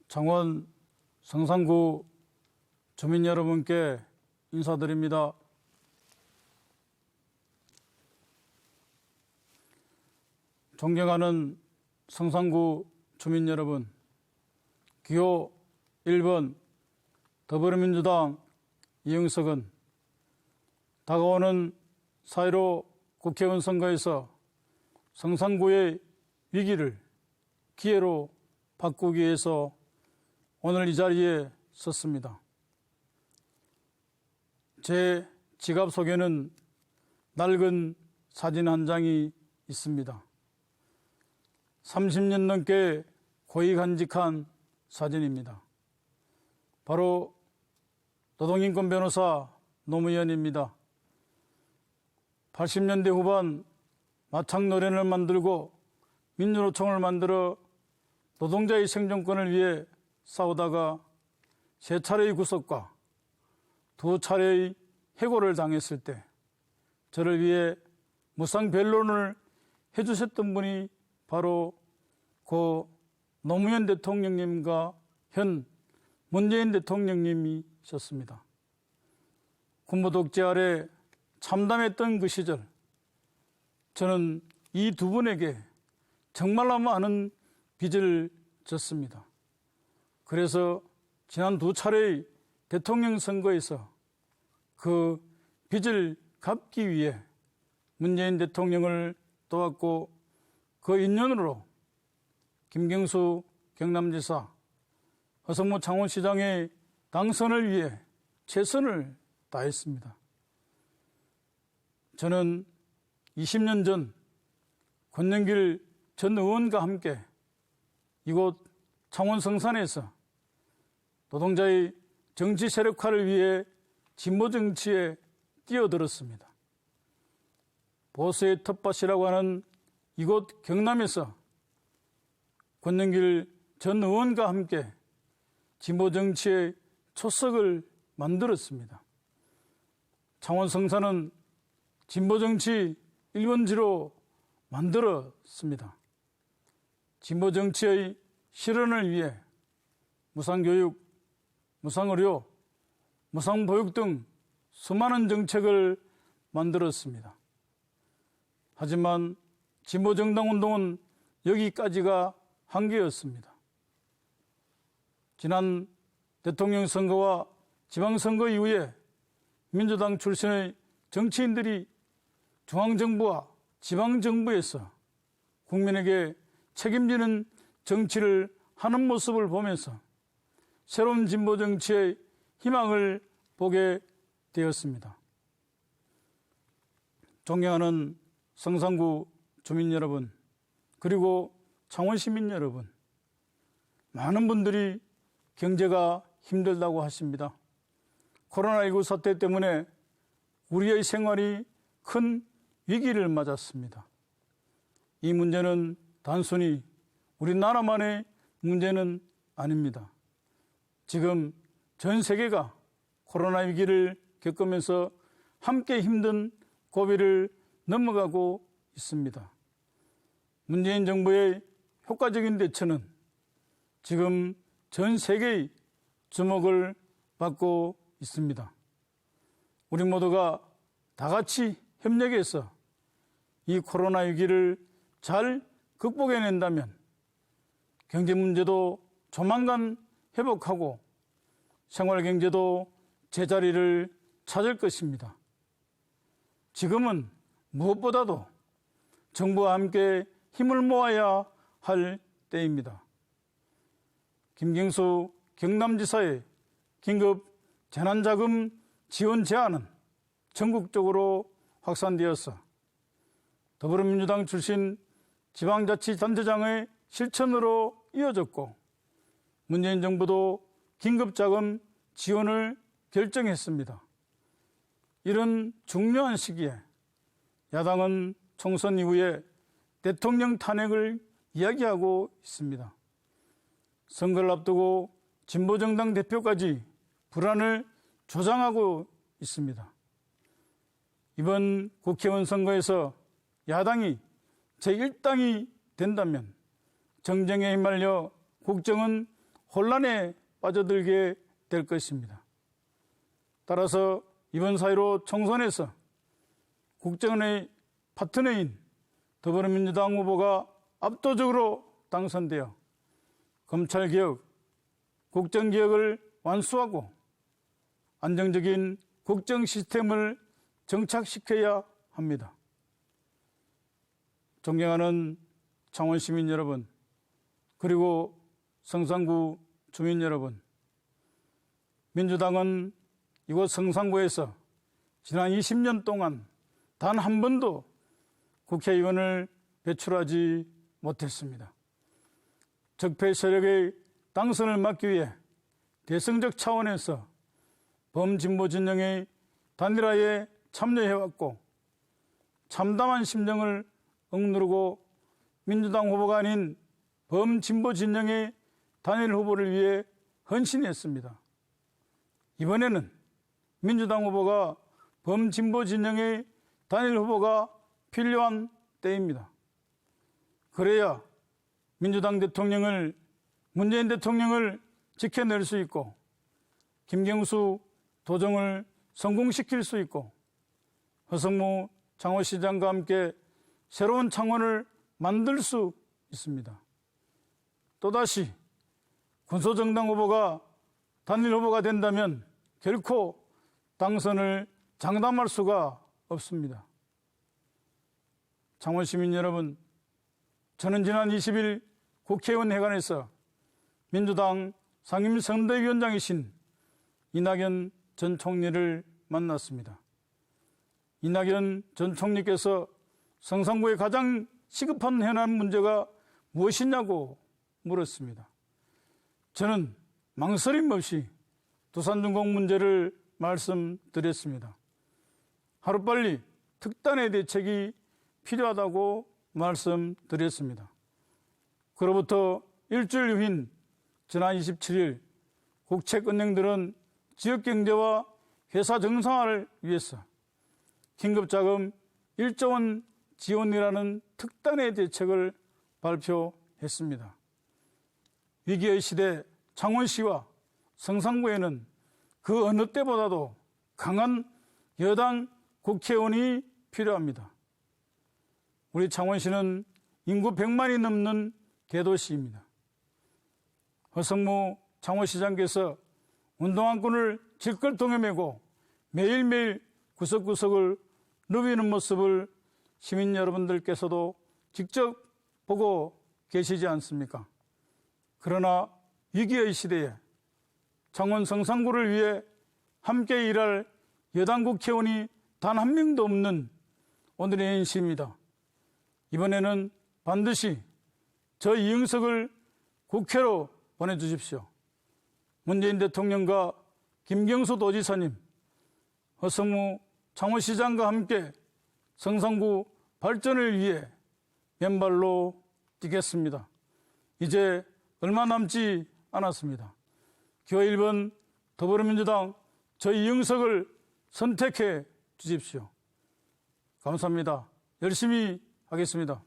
창원 성산구 주민 여러분께 인사드립니다. 존경하는 성산구 주민 여러분, 기호 1번 더불어민주당 이영석은 다가오는 4.15 국회의원 선거에서 성산구의 위기를 기회로 바꾸기 위해서 오늘 이 자리에 섰습니다. 제 지갑 속에는 낡은 사진 한 장이 있습니다. 30년 넘게 고이 간직한 사진입니다. 바로 노동인권 변호사 노무현입니다. 80년대 후반 마창노련을 만들고 민주노총을 만들어 노동자의 생존권을 위해 싸우다가 3차례의 구속과 2차례의 해고를 당했을 때 저를 위해 무상 변론을 해주셨던 분이 바로 고 노무현 대통령님과 현 문재인 대통령님이셨습니다. 군부 독재 아래 참담했던 그 시절, 저는 이 두 분에게 정말로 많은 빚을 졌습니다. 그래서 지난 2차례의 대통령 선거에서 그 빚을 갚기 위해 문재인 대통령을 도왔고, 그 인연으로 김경수 경남지사, 허성모 창원시장의 당선을 위해 최선을 다했습니다. 저는 20년 전 권영길 전 의원과 함께 이곳 창원 성산에서 노동자의 정치 세력화를 위해 진보 정치에 뛰어들었습니다. 보수의 텃밭이라고 하는 이곳 경남에서 권영길 전 의원과 함께 진보 정치의 초석을 만들었습니다. 창원 성산은 진보 정치 1번지로 만들었습니다. 진보 정치의 실현을 위해 무상교육, 무상의료, 무상보육 등 수많은 정책을 만들었습니다. 하지만 진보정당 운동은 여기까지가 한계였습니다. 지난 대통령 선거와 지방선거 이후에 민주당 출신의 정치인들이 중앙정부와 지방정부에서 국민에게 책임지는 정치를 하는 모습을 보면서 새로운 진보 정치의 희망을 보게 되었습니다. 존경하는 성산구 주민 여러분, 그리고 창원 시민 여러분, 많은 분들이 경제가 힘들다고 하십니다. 코로나19 사태 때문에 우리의 생활이 큰 위기를 맞았습니다. 이 문제는 단순히 우리나라만의 문제는 아닙니다. 지금 전 세계가 코로나 위기를 겪으면서 함께 힘든 고비를 넘어가고 있습니다. 문재인 정부의 효과적인 대처는 지금 전 세계의 주목을 받고 있습니다. 우리 모두가 다 같이 협력해서 이 코로나 위기를 잘 극복해낸다면 경제 문제도 조만간 회복하고 생활 경제도 제자리를 찾을 것입니다. 지금은 무엇보다도 정부와 함께 힘을 모아야 할 때입니다. 김경수 경남지사의 긴급 재난자금 지원 제안은 전국적으로 확산되어서 더불어민주당 출신 지방자치단체장의 실천으로 이어졌고, 문재인 정부도 긴급자금 지원을 결정했습니다. 이런 중요한 시기에 야당은 총선 이후에 대통령 탄핵을 이야기하고 있습니다. 선거를 앞두고 진보정당 대표까지 불안을 조장하고 있습니다. 이번 국회의원 선거에서 야당이 제1당이 된다면 정쟁에 휘말려 국정은 혼란에 빠져들게 될 것입니다. 따라서 이번 4.15 총선에서 국정의 파트너인 더불어민주당 후보가 압도적으로 당선되어 검찰개혁, 국정개혁을 완수하고 안정적인 국정 시스템을 정착시켜야 합니다. 존경하는 창원 시민 여러분, 그리고 성산구 주민 여러분, 민주당은 이곳 성산구에서 지난 20년 동안 단 한 번도 국회의원을 배출하지 못했습니다. 적폐 세력의 당선을 막기 위해 대승적 차원에서 범진보 진영의 단일화에 참여해왔고 참담한 심정을 억누르고 민주당 후보가 아닌 범진보 진영의 단일 후보를 위해 헌신했습니다. 이번에는 민주당 후보가 범진보 진영의 단일 후보가 필요한 때입니다. 그래야 민주당 대통령을, 문재인 대통령을 지켜낼 수 있고 김경수 도정을 성공시킬 수 있고 허성무 창원시장과 함께 새로운 창원을 만들 수 있습니다. 또다시 군소정당 후보가 단일 후보가 된다면 결코 당선을 장담할 수가 없습니다. 창원 시민 여러분, 저는 지난 20일 국회의원 회관에서 민주당 상임선대위원장이신 이낙연 전 총리를 만났습니다. 이낙연 전 총리께서 성산구의 가장 시급한 현안 문제가 무엇이냐고 물었습니다. 저는 망설임 없이 두산중공 문제를 말씀드렸습니다. 하루빨리 특단의 대책이 필요하다고 말씀드렸습니다. 그로부터 일주일 후인 지난 27일 국책은행들은 지역경제와 회사 정상화를 위해서 긴급자금 1조 원 지원이라는 특단의 대책을 발표했습니다. 위기의 시대 창원시와 성산구에는 그 어느 때보다도 강한 여당 국회의원이 필요합니다. 우리 창원시는 인구 100만이 넘는 대도시입니다. 허성무 창원시장께서 운동안꾼을 질끌동에 메고 매일매일 구석구석을 누비는 모습을 시민 여러분들께서도 직접 보고 계시지 않습니까? 그러나 위기의 시대에 창원 성산구를 위해 함께 일할 여당 국회의원이 단 한 명도 없는 오늘의 현실입니다. 이번에는 반드시 저 이응석을 국회로 보내주십시오. 문재인 대통령과 김경수 도지사님, 허성무 창원시장과 함께 성산구 발전을 위해 맨발로 뛰겠습니다. 이제 얼마 남지 않았습니다. 기호 1번 더불어민주당 저 이응석을 선택해 주십시오. 감사합니다. 열심히 하겠습니다.